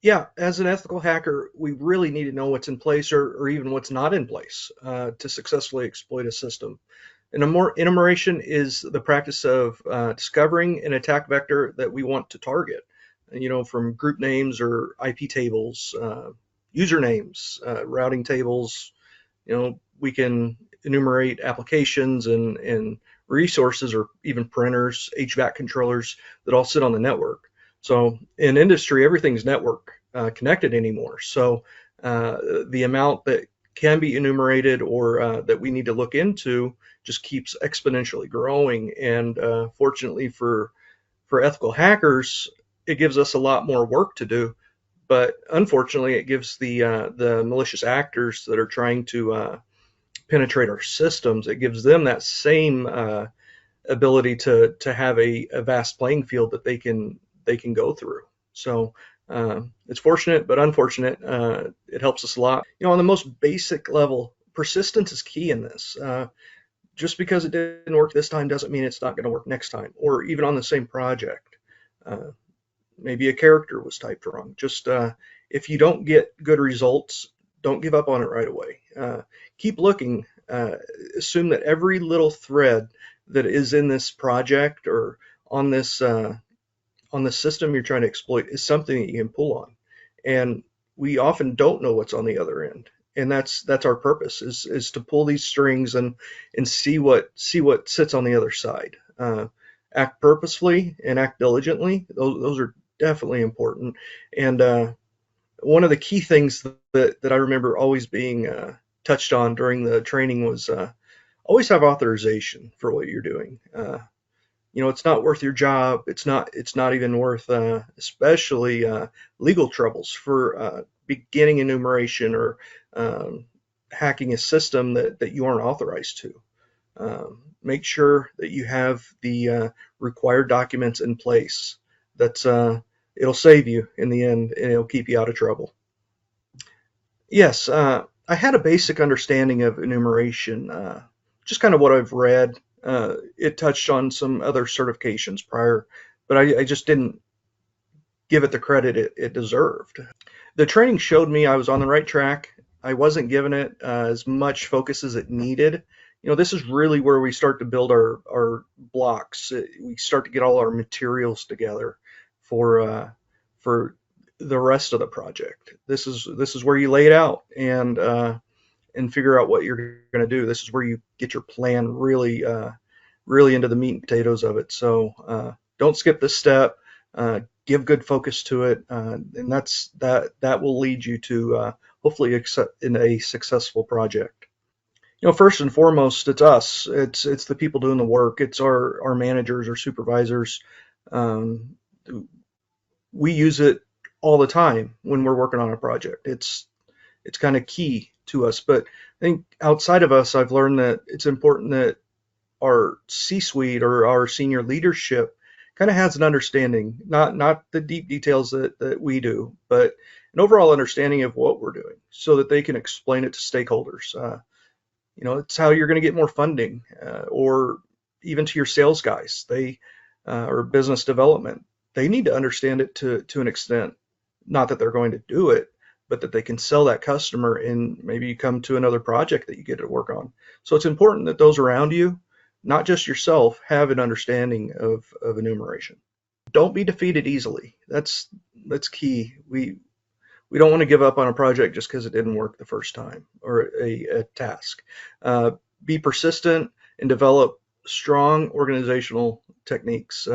Yeah, as an ethical hacker, we really need to know what's in place or even what's not in place to successfully exploit a system. And a more enumeration is the practice of discovering an attack vector that we want to target. From group names or IP tables, usernames, routing tables. We can enumerate applications and resources or even printers, HVAC controllers that all sit on the network. So in industry, everything's network connected anymore. So the amount that can be enumerated or that we need to look into just keeps exponentially growing. And fortunately for ethical hackers, it gives us a lot more work to do. But unfortunately, it gives the malicious actors that are trying to penetrate our systems, it gives them that same ability to have a vast playing field that they can go through. So it's fortunate, but unfortunate. It helps us a lot. On the most basic level, persistence is key in this. Just because it didn't work this time doesn't mean it's not going to work next time, or even on the same project. Uh, Maybe a character was typed wrong. Just if you don't get good results, don't give up on it right away. Keep looking. Assume that every little thread that is in this project or on this on the system you're trying to exploit is something that you can pull on. And we often don't know what's on the other end. And that's our purpose is to pull these strings and see what sits on the other side. Act purposefully and act diligently. Those are definitely important. And one of the key things that I remember always being touched on during the training was always have authorization for what you're doing. It's not worth your job. It's not even worth especially legal troubles for beginning enumeration or um, hacking a system that you aren't authorized to. Make sure that you have the required documents in place. That's It'll save you in the end, and it'll keep you out of trouble. Yes, I had a basic understanding of enumeration, just kind of what I've read. It touched on some other certifications prior, but I just didn't give it the credit it deserved. The training showed me I was on the right track. I wasn't giving it as much focus as it needed. This is really where we start to build our blocks. We start to get all our materials together for for the rest of the project. This is where you lay it out and figure out what you're going to do. This is where you get your plan really into the meat and potatoes of it. So don't skip this step. Give good focus to it, and that will lead you to hopefully in a successful project. First and foremost, it's us. It's the people doing the work. It's our managers, our supervisors. Um, we use it all the time when we're working on a project. It's kind of key to us. But I think outside of us, I've learned that it's important that our C-suite or our senior leadership kind of has an understanding, not the deep details that we do, but an overall understanding of what we're doing, so that they can explain it to stakeholders. It's how you're going to get more funding, or even to your sales guys. Or business development. They need to understand it to an extent. Not that they're going to do it, but that they can sell that customer and maybe you come to another project that you get to work on. So it's important that those around you, not just yourself, have an understanding of enumeration. Don't be defeated easily. That's key. We don't want to give up on a project just because it didn't work the first time or a task. Be persistent and develop strong organizational techniques.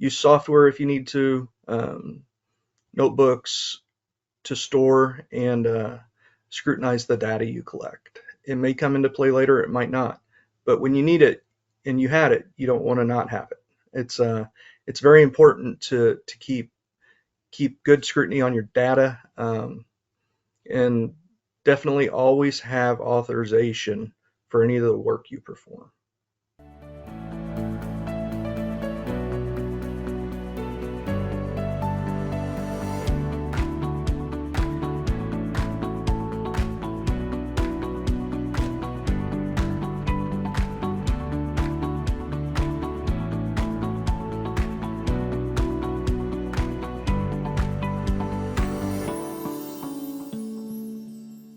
Use software if you need to, notebooks to store and scrutinize the data you collect. It may come into play later, it might not. But when you need it and you had it, you don't want to not have it. It's very important to keep good scrutiny on your data, and definitely always have authorization for any of the work you perform.